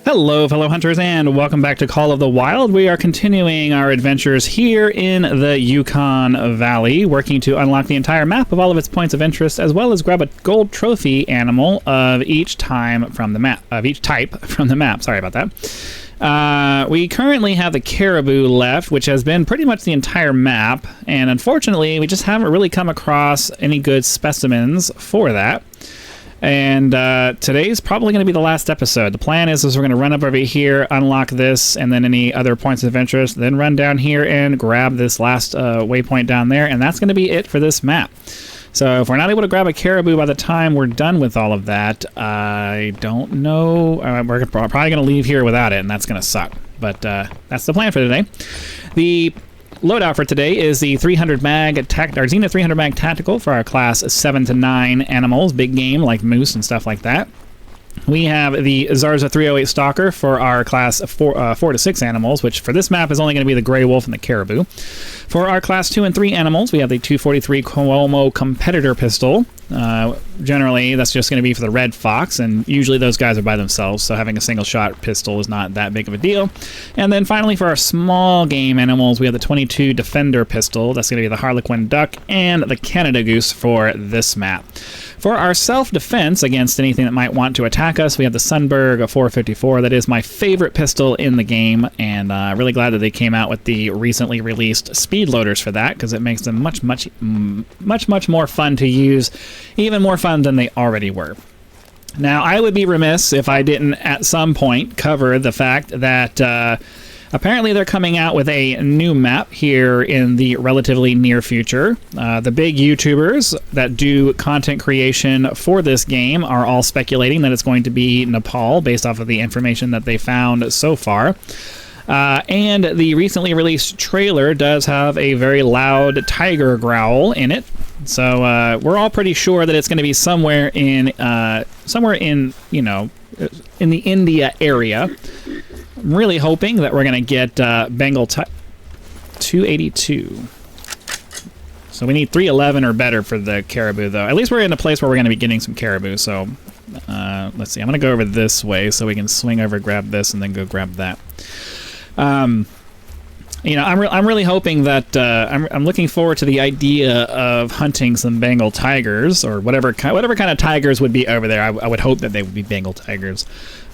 Hello, fellow hunters, and welcome back to Call of the Wild. We are continuing our adventures here in the Yukon Valley, working to unlock the entire map of all of its points of interest, as well as grab a gold trophy animal of each type from the map. Sorry about that. We currently have the caribou left, which has been pretty much the entire map, and unfortunately, we just haven't really come across any good specimens for that. And today's probably going to be the last episode. The plan is we're going to run up over here, unlock this, and then any other points of interest, then run down here and grab this last waypoint down there, and that's going to be it for this map. So if we're not able to grab a caribou by the time we're done with all of that, I don't know. We're probably going to leave here without it, and that's going to suck. But that's the plan for today. The loadout for today is the 300 mag our Zenith 300 mag tactical for our class 7 to 9 animals, big game like moose and stuff like that. We have the Zarza 308 Stalker for our class 4 to 6 animals, which for this map is only going to be the gray wolf and the caribou. For our class 2 and 3 animals, we have the 243 Cuomo competitor pistol. Generally, that's just going to be for the red fox, and usually those guys are by themselves, so having a single shot pistol is not that big of a deal. And then finally, for our small game animals, we have the 22 defender pistol. That's going to be the Harlequin duck and the Canada goose for this map. For our self-defense against anything that might want to attack us, we have the Sundar 454. That is my favorite pistol in the game, and really glad that they came out with the recently released speed loaders for that, because it makes them much more fun to use, even more fun than they already were. Now, I would be remiss if I didn't at some point cover the fact that apparently they're coming out with a new map here in the relatively near future. The big YouTubers that do content creation for this game are all speculating that it's going to be Nepal based off of the information that they found so far. And the recently released trailer does have a very loud tiger growl in it. So we're all pretty sure that it's going to be somewhere in in the India area. I'm really hoping that we're going to get Bengal 282. So we need 311 or better for the caribou, though. At least we're in a place where we're going to be getting some caribou. So let's see. I'm going to go over this way so we can swing over, grab this, and then go grab that. I'm really hoping that I'm looking forward to the idea of hunting some Bengal tigers, or whatever kind of tigers would be over there. I would hope that they would be Bengal tigers.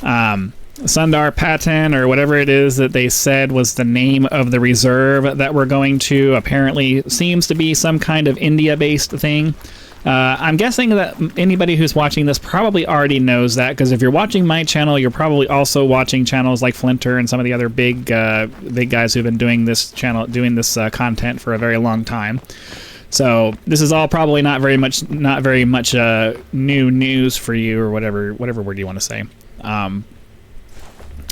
Sundar, Patan, or whatever it is that they said was the name of the reserve that we're going to, apparently seems to be some kind of India-based thing. I'm guessing that anybody who's watching this probably already knows that, because if you're watching my channel, you're probably also watching channels like Flinter and some of the other big guys who've been doing this content for a very long time. So this is all probably not very much new news for you, or whatever word you want to say.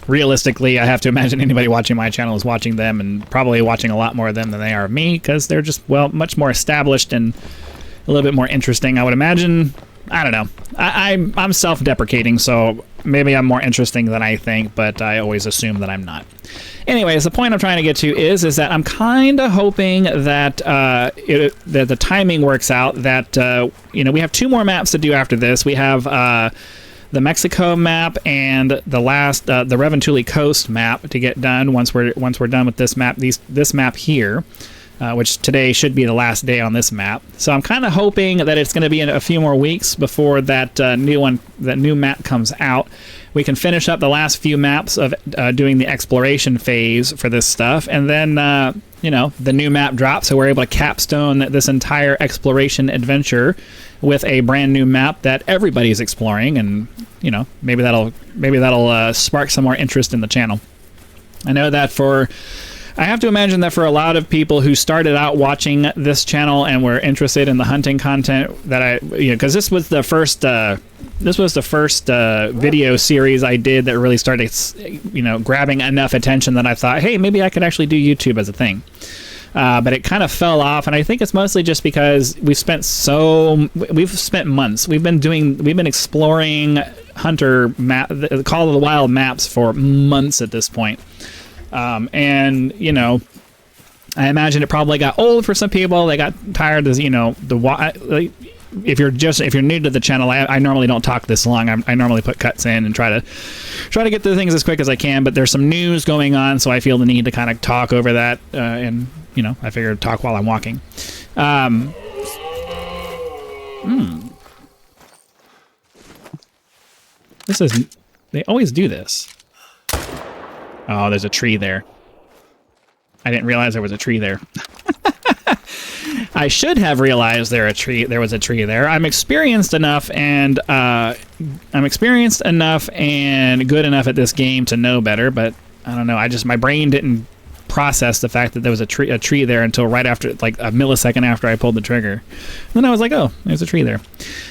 Realistically, I have to imagine anybody watching my channel is watching them, and probably watching a lot more of them than they are of me, because they're just, well, much more established and a little bit more interesting, I would imagine. I don't know. I'm self-deprecating, so maybe I'm more interesting than I think, but I always assume that I'm not. Anyways, the point I'm trying to get to is that I'm kind of hoping that that the timing works out. That we have 2 more maps to do after this. We have the Mexico map and the last the Reventuli Coast map to get done once we're done with this map. This map here. Which today should be the last day on this map. So I'm kind of hoping that it's going to be in a few more weeks before that new map comes out. We can finish up the last few maps of doing the exploration phase for this stuff, and then the new map drops, so we're able to capstone this entire exploration adventure with a brand new map that everybody's exploring, and maybe that'll spark some more interest in the channel. I have to imagine that for a lot of people who started out watching this channel and were interested in the hunting content, that because this was the first video series I did that really started, grabbing enough attention that I thought, hey, maybe I could actually do YouTube as a thing. But it kind of fell off, and I think it's mostly just because we've spent months. We've been exploring Hunter the Call of the Wild maps for months at this point. And I imagine it probably got old for some people. They got tired of, if you're new to the channel, I normally don't talk this long. I normally put cuts in and try to get through things as quick as I can. But there's some news going on, so I feel the need to kind of talk over that. And you know, I figured talk while I'm walking. This is. They always do this. Oh, there's a tree there. I didn't realize there was a tree there. I should have realized there was a tree there. I'm experienced enough and good enough at this game to know better, but I don't know. My brain didn't process the fact that there was a tree there until right after, like a millisecond after I pulled the trigger. And then I was like, oh, there's a tree there.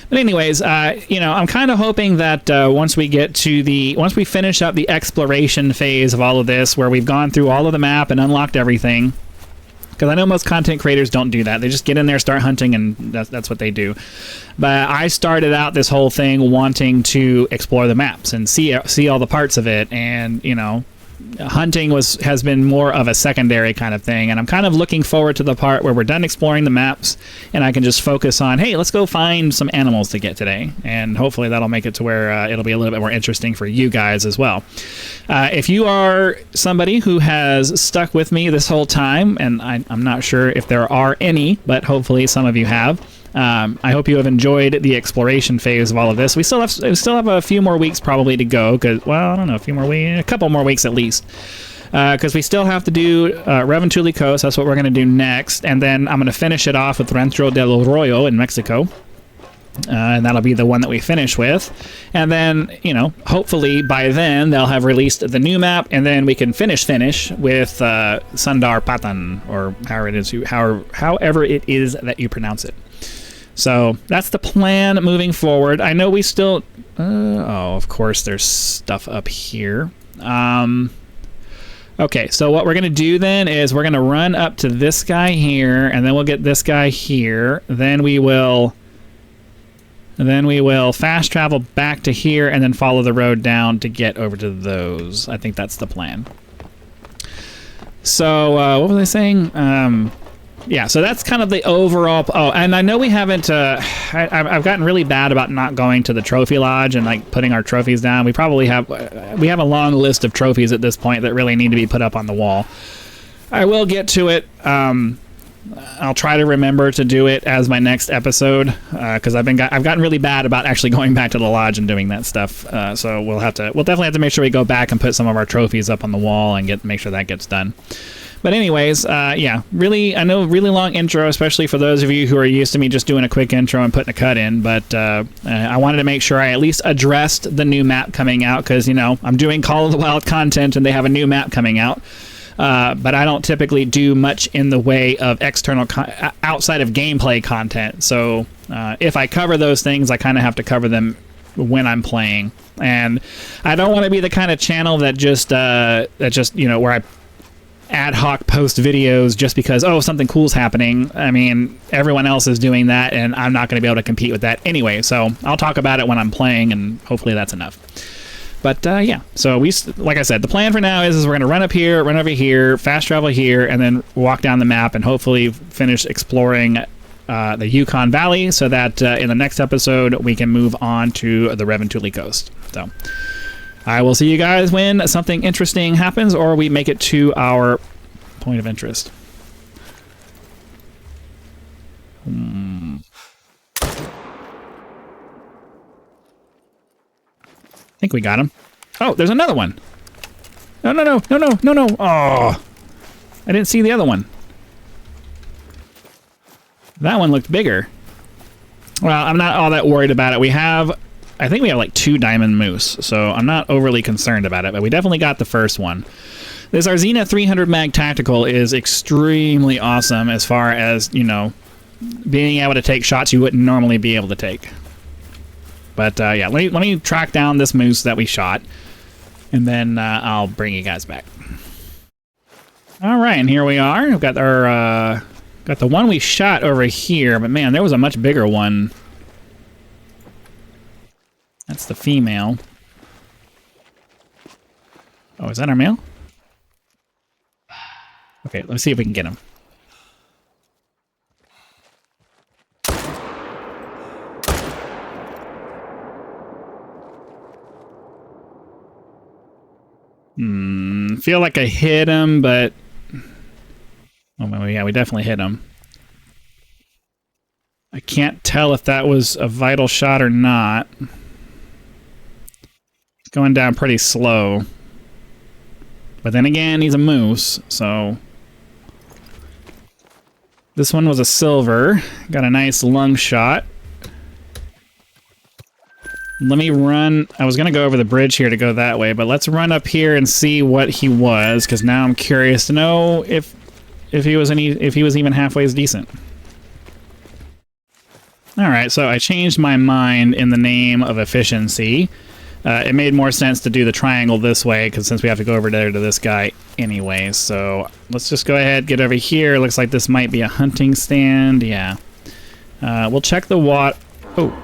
But anyways, you know, I'm kind of hoping that once we finish up the exploration phase of all of this, where we've gone through all of the map and unlocked everything, because I know most content creators don't do that. They just get in there, start hunting, and that's what they do. But I started out this whole thing wanting to explore the maps and see all the parts of it, and you know, hunting has been more of a secondary kind of thing, and I'm kind of looking forward to the part where we're done exploring the maps and I can just focus on, hey, let's go find some animals to get today, and hopefully that'll make it to where it'll be a little bit more interesting for you guys as well. If you are somebody who has stuck with me this whole time, and I'm not sure if there are any, but hopefully some of you have, I hope you have enjoyed the exploration phase of all of this. We still have a few more weeks probably to go, because, well, I don't know, a couple more weeks at least, because we still have to do Reventuli Coast. That's what we're going to do next, and then I'm going to finish it off with Rancho del Arroyo in Mexico, and that'll be the one that we finish with. And then, you know, hopefully by then they'll have released the new map, and then we can finish with Sundar Patan, or however it is that you pronounce it. So that's the plan moving forward. I know we still... oh, of course, there's stuff up here. Okay, so what we're going to do then is we're going to run up to this guy here, and then we'll get this guy here. Then we will fast travel back to here and then follow the road down to get over to those. I think that's the plan. So, what was I saying? Yeah, so that's kind of the overall... Oh, and I know we haven't... I've gotten really bad about not going to the trophy lodge and like putting our trophies down. We probably have... we have a long list of trophies at this point that really need to be put up on the wall. I will get to it. I'll try to remember to do it as my next episode, because I've gotten really bad about actually going back to the lodge and doing that stuff. So we'll definitely have to make sure we go back and put some of our trophies up on the wall and make sure that gets done. But anyways, yeah, I know really long intro, especially for those of you who are used to me just doing a quick intro and putting a cut in. But I wanted to make sure I at least addressed the new map coming out, because, you know, I'm doing Call of the Wild content and they have a new map coming out. But I don't typically do much in the way of external outside of gameplay content. So if I cover those things, I kind of have to cover them when I'm playing. And I don't want to be the kind of channel that just you know, where I ad hoc post videos just because, oh, something cool's happening. I mean, everyone else is doing that, and I'm not going to be able to compete with that anyway. So I'll talk about it when I'm playing, and hopefully that's enough. But yeah, so like I said, the plan for now is we're going to run up here, run over here, fast travel here, and then walk down the map and hopefully finish exploring the Yukon Valley, so that in the next episode we can move on to the Reventuli Coast. So I will see you guys when something interesting happens, or we make it to our point of interest. I think we got him. Oh, there's another one. No. Oh, I didn't see the other one. That one looked bigger. Well, I'm not all that worried about it. I think we have like 2 diamond moose, so I'm not overly concerned about it, but we definitely got the first one. This Arzina 300 mag tactical is extremely awesome as far as, you know, being able to take shots you wouldn't normally be able to take. But yeah, let me track down this moose that we shot, and then I'll bring you guys back. All right, and here we are. We've got our got the one we shot over here, but man, there was a much bigger one. That's the female. Oh, is that our male? Okay, let's see if we can get him. Feel like I hit him, but... Oh, well, yeah, we definitely hit him. I can't tell if that was a vital shot or not. It's going down pretty slow. But then again, he's a moose, so... This one was a silver. Got a nice lung shot. Let me run... I was going to go over the bridge here to go that way, but let's run up here and see what he was, because now I'm curious to know if he was even halfway as decent. Alright, so I changed my mind in the name of efficiency. It made more sense to do the triangle this way, because since we have to go over there to this guy anyway, so let's just go ahead, get over here. Looks like this might be a hunting stand, yeah. We'll check the water. Oh.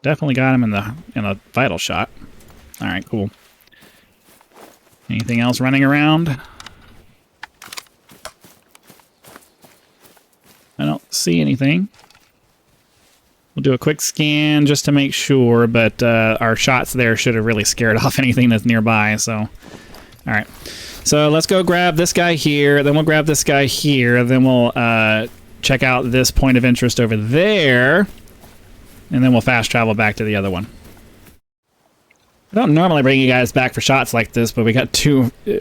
Definitely got him in a vital shot. Alright, cool. Anything else running around? I don't see anything. We'll do a quick scan just to make sure, but our shots there should have really scared off anything that's nearby, so... Alright. So let's go grab this guy here, then we'll grab this guy here, then we'll check out this point of interest over there, and then we'll fast travel back to the other one. I don't normally bring you guys back for shots like this, but we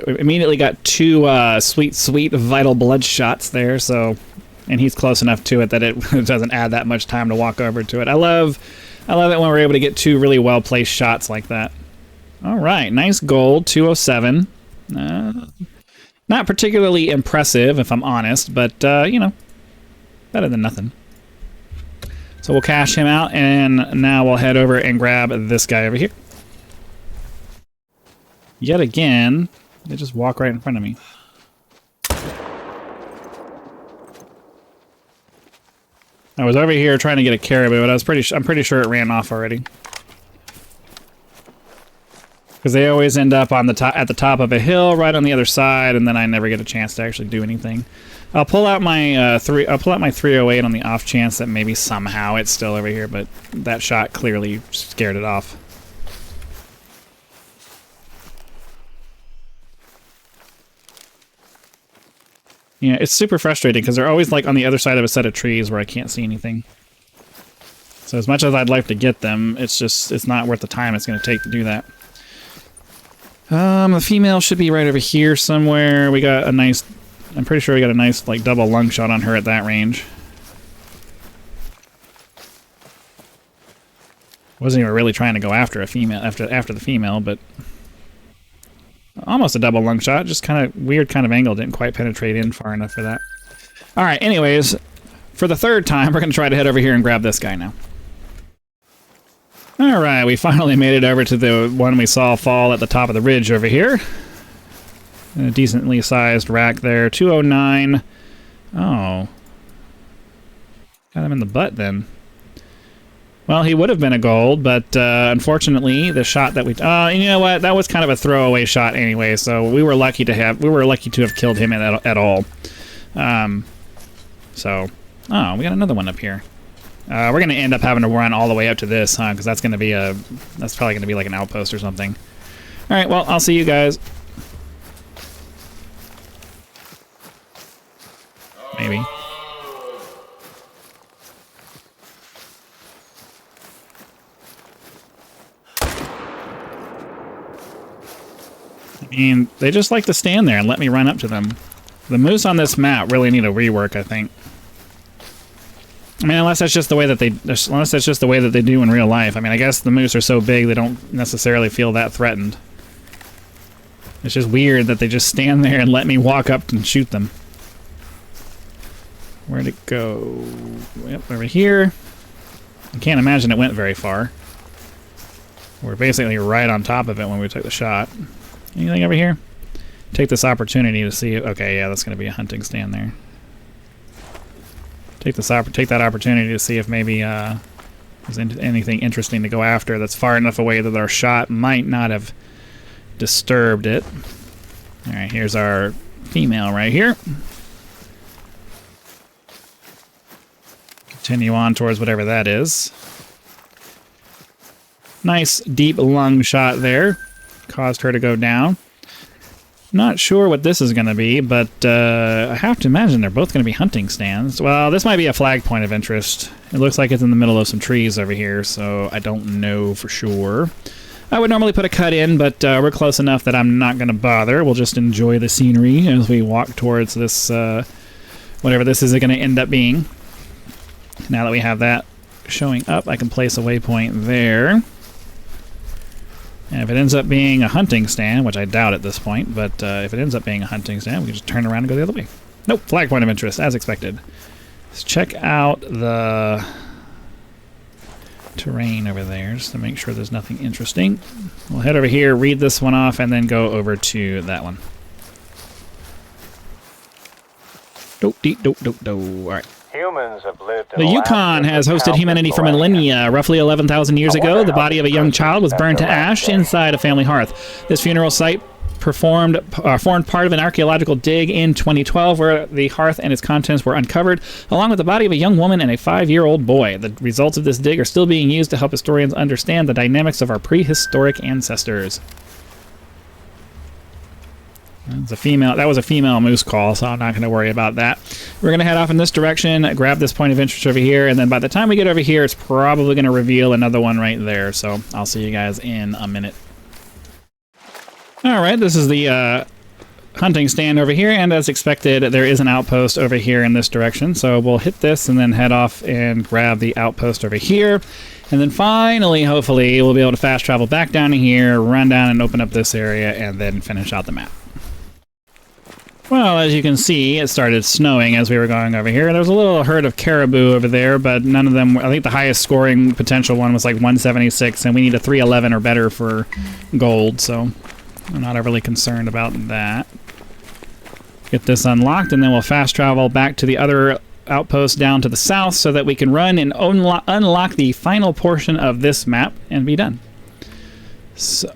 immediately got two sweet vital blood shots there, so... And he's close enough to it that it doesn't add that much time to walk over to it. I love it when we're able to get two really well-placed shots like that. All right, nice gold, 207. Not particularly impressive, if I'm honest, but, you know, better than nothing. So we'll cash him out, and now we'll head over and grab this guy over here. Yet again, they just walk right in front of me. I was over here trying to get a caribou, but I'm pretty sure it ran off already. Because they always end up on at the top of a hill, right on the other side, and then I never get a chance to actually do anything. I'll pull out my 308 on the off chance that maybe somehow it's still over here, but that shot clearly scared it off. Yeah, it's super frustrating because they're always like on the other side of a set of trees where I can't see anything. So as much as I'd like to get them, it's not worth the time it's going to take to do that. The female should be right over here somewhere. We got a nice... I'm pretty sure we got a nice like double lung shot on her at that range. Wasn't even really trying to go after a female after the female, but... Almost a double lung shot, just kind of weird kind of angle, didn't quite penetrate in far enough for that. Alright, anyways, for the third time, we're going to try to head over here and grab this guy now. Alright, we finally made it over to the one we saw fall at the top of the ridge over here. A decently sized rack there, 209. Oh. Got him in the butt then. Well, he would have been a gold, but unfortunately, the shot that we... you know what? That was kind of a throwaway shot anyway, so we were lucky to have killed him at all. So, oh, we got another one up here. We're gonna end up having to run all the way up to this, huh? Because that's probably gonna be like an outpost or something. All right, well, I'll see you guys. Maybe. I mean, they just like to stand there and let me run up to them. The moose on this map really need a rework, I think. I mean, unless that's just the way that they do in real life. I mean, I guess the moose are so big they don't necessarily feel that threatened. It's just weird that they just stand there and let me walk up and shoot them. Where'd it go? Yep, over here. I can't imagine it went very far. We're basically right on top of it when we took the shot. Anything over here? Take this opportunity to see... Okay, yeah, that's going to be a hunting stand there. Take that opportunity to see if maybe there's anything interesting to go after that's far enough away that our shot might not have disturbed it. Alright, here's our female right here. Continue on towards whatever that is. Nice deep lung shot there. Caused her to go down. Not sure what this is going to be, but I have to imagine they're both going to be hunting stands. Well, this might be a flag point of interest. It looks like it's in the middle of some trees over here, so I don't know for sure. I would normally put a cut in, but we're close enough that I'm not going to bother. We'll just enjoy the scenery as we walk towards this, whatever this is going to end up being. Now that we have that showing up, I can place a waypoint there. And if it ends up being a hunting stand, which I doubt at this point, but if it ends up being a hunting stand, we can just turn around and go the other way. Nope, flag point of interest, as expected. Let's check out the terrain over there, just to make sure there's nothing interesting. We'll head over here, read this one off, and then go over to that one. All right. Humans have lived The Yukon has hosted humanity for millennia. Roughly 11,000 years ago, the body of a young child was burned to ash inside a family hearth. This funeral site formed part of an archaeological dig in 2012 where the hearth and its contents were uncovered, along with the body of a young woman and a 5-year-old boy. The results of this dig are still being used to help historians understand the dynamics of our prehistoric ancestors. That was a female moose call, so I'm not going to worry about that. We're going to head off in this direction, grab this point of interest over here, and then by the time we get over here, it's probably going to reveal another one right there. So I'll see you guys in a minute. All right, this is the hunting stand over here, and as expected, there is an outpost over here in this direction. So we'll hit this and then head off and grab the outpost over here. And then finally, hopefully, we'll be able to fast travel back down to here, run down and open up this area, and then finish out the map. Well, as you can see, it started snowing as we were going over here. There was a little herd of caribou over there, but none of them... I think the highest scoring potential one was like 176, and we need a 311 or better for gold, so I'm not overly concerned about that. Get this unlocked, and then we'll fast travel back to the other outpost down to the south so that we can run and unlock the final portion of this map and be done. So,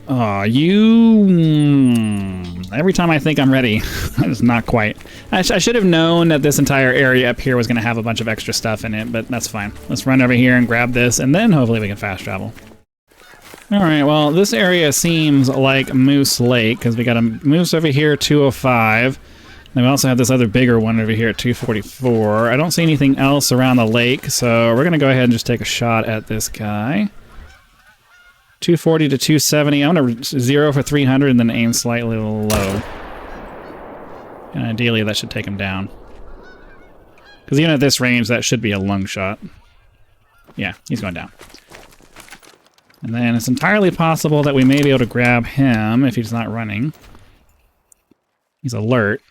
every time I think I'm ready, it's not quite. I should have known that this entire area up here was going to have a bunch of extra stuff in it, but that's fine. Let's run over here and grab this, and then hopefully we can fast travel. Alright, well, this area seems like Moose Lake, because we got a moose over here, 205. And we also have this other bigger one over here at 244. I don't see anything else around the lake, so we're going to go ahead and just take a shot at this guy. 240 to 270. I'm going to 0 for 300 and then aim slightly low. And ideally that should take him down. Because even at this range, that should be a lung shot. Yeah, he's going down. And then it's entirely possible that we may be able to grab him if he's not running. He's alert.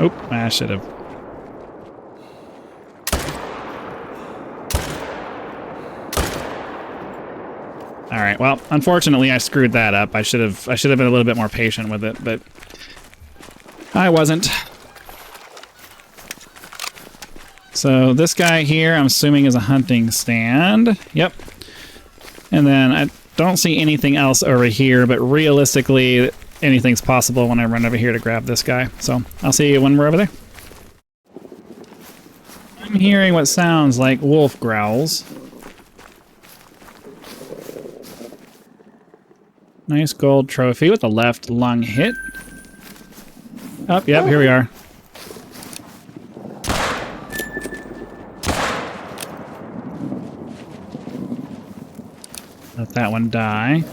Oh, I should have... Alright, well, unfortunately I screwed that up. I should have been a little bit more patient with it, but I wasn't. So this guy here, I'm assuming is a hunting stand. Yep. And then I don't see anything else over here, but realistically anything's possible when I run over here to grab this guy. So I'll see you when we're over there. I'm hearing what sounds like wolf growls. Nice gold trophy with the left lung hit. Oh, yep, here we are. Let that one die.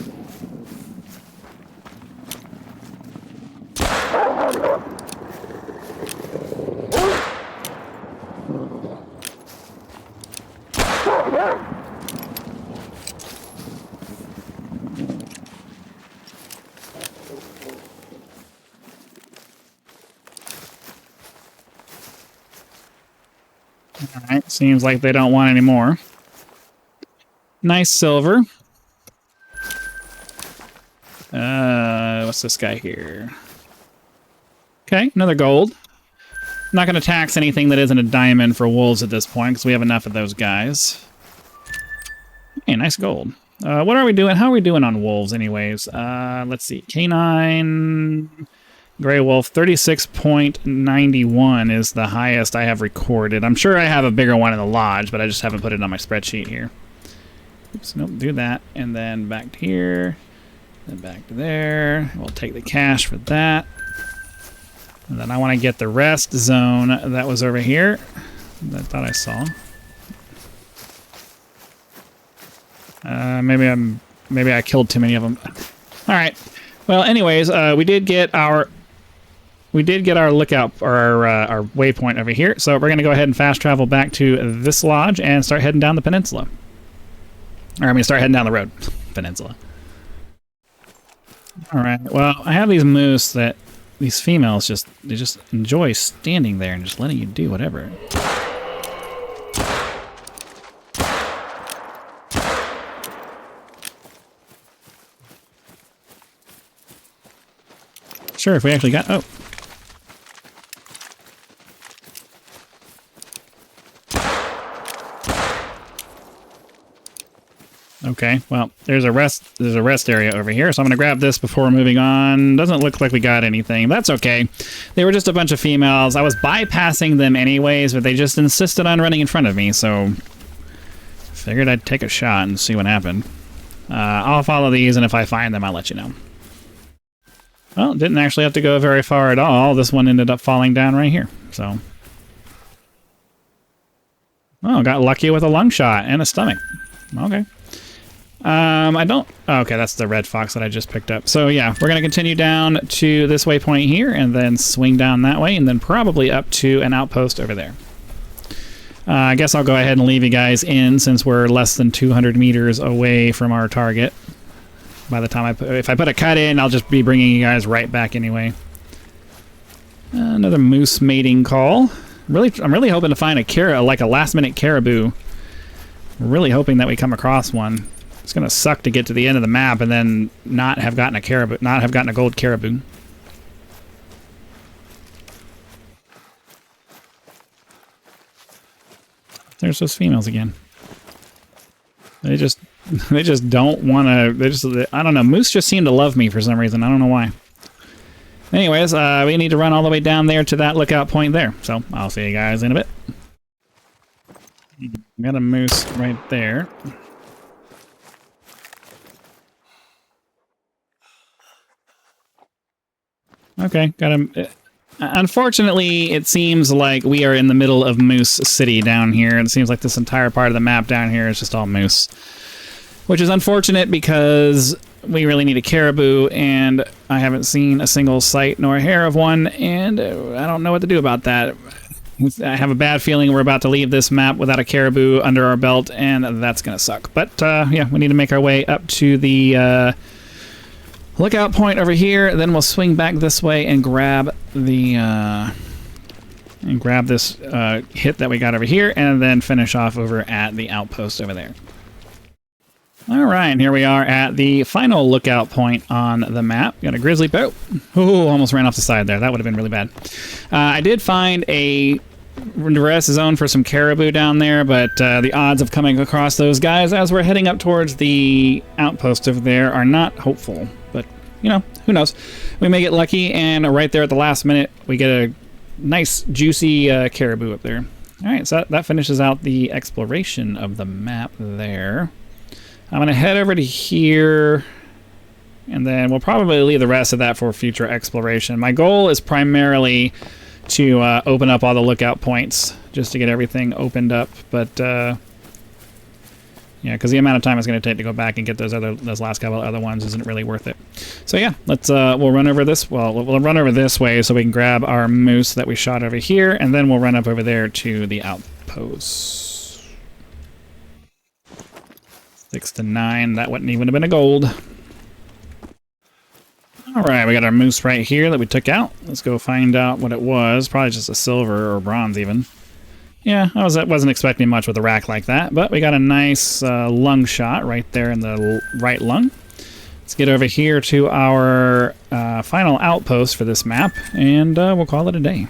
Alright, seems like they don't want any more. Nice silver. What's this guy here? Okay, another gold. I'm not going to tax anything that isn't a diamond for wolves at this point, because we have enough of those guys. Hey, nice gold. What are we doing? How are we doing on wolves anyways? Let's see. Canine... Gray wolf, 36.91 is the highest I have recorded. I'm sure I have a bigger one in the lodge, but I just haven't put it on my spreadsheet here. Oops, nope, do that. And then back to here, then back to there. We'll take the cash for that. And then I want to get the rest zone that was over here that I thought I saw. Maybe I killed too many of them. All right. Well, anyways, we did get our lookout, or our waypoint over here. So we're going to go ahead and fast travel back to this lodge and start heading down the peninsula. Or I mean, start heading down the road. Peninsula. All right. Well, I have these moose that these females they just enjoy standing there and just letting you do whatever. Sure, if we actually got... Oh. Okay, well, there's a rest area over here, so I'm going to grab this before moving on. Doesn't look like we got anything. That's okay. They were just a bunch of females. I was bypassing them anyways, but they just insisted on running in front of me, so figured I'd take a shot and see what happened. I'll follow these, and if I find them, I'll let you know. Well, didn't actually have to go very far at all. This one ended up falling down right here, so... Oh, got lucky with a lung shot and a stomach. Okay. I don't... Oh, okay, that's the red fox that I just picked up. So, yeah, we're going to continue down to this waypoint here and then swing down that way and then probably up to an outpost over there. I guess I'll go ahead and leave you guys in since we're less than 200 meters away from our target. By the time if I put a cut in, I'll just be bringing you guys right back anyway. Another moose mating call. I'm really hoping to find like a last-minute caribou. Really hoping that we come across one. It's gonna suck to get to the end of the map and then not have gotten a gold caribou. There's those females again. They just don't want to. I don't know. Moose just seem to love me for some reason. I don't know why. Anyways, we need to run all the way down there to that lookout point there. So I'll see you guys in a bit. Got a moose right there. Okay, got him. Unfortunately, it seems like we are in the middle of Moose City down here. It seems like this entire part of the map down here is just all moose. Which is unfortunate because we really need a caribou, and I haven't seen a single sight nor a hair of one, and I don't know what to do about that. I have a bad feeling we're about to leave this map without a caribou under our belt, and that's going to suck. But, yeah, we need to make our way up to the lookout point over here, then we'll swing back this way and grab the this hit that we got over here, and then finish off over at the outpost over there. All right, here we are at the final lookout point on the map. Got a grizzly bear. Oh, almost ran off the side there. That would have been really bad. I did find a rest zone for some caribou down there, but the odds of coming across those guys as we're heading up towards the outpost over there are not hopeful. But, you know, who knows? We may get lucky, and right there at the last minute, we get a nice, juicy caribou up there. All right, so that finishes out the exploration of the map there. I'm going to head over to here, and then we'll probably leave the rest of that for future exploration. My goal is primarily to open up all the lookout points, just to get everything opened up. But, yeah, because the amount of time it's going to take to go back and get those last couple of other ones isn't really worth it. So, yeah, let's we'll run over this. Well, we'll run over this way so we can grab our moose that we shot over here, and then we'll run up over there to the outpost. 6 to 9. That wouldn't even have been a gold. All right, we got our moose right here that we took out. Let's go find out what it was. Probably just a silver or bronze even. Yeah, I wasn't expecting much with a rack like that, but we got a nice lung shot right there in the right lung. Let's get over here to our final outpost for this map, and we'll call it a day.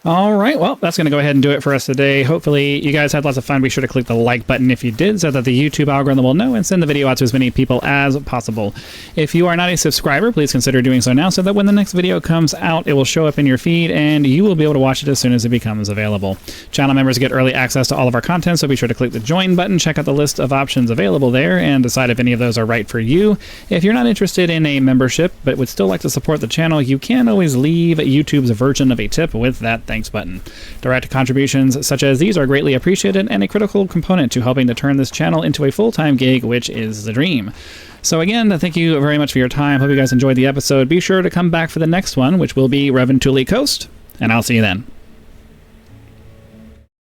All right, well, that's going to go ahead and do it for us today. Hopefully you guys had lots of fun. Be sure to click the like button if you did, so that the YouTube algorithm will know and send the video out to as many people as possible. If you are not a subscriber, please consider doing so now, so that when the next video comes out, it will show up in your feed and you will be able to watch it as soon as it becomes available. Channel members get early access to all of our content, so be sure to click the join button, check out the list of options available there, and decide if any of those are right for you. If you're not interested in a membership but would still like to support the channel, you can always leave YouTube's version of a tip with that thanks button. Direct contributions such as these are greatly appreciated and a critical component to helping to turn this channel into a full-time gig, which is the dream. So again, thank you very much for your time. Hope you guys enjoyed the episode. Be sure to come back for the next one, which will be Reventuli Coast, and I'll see you then.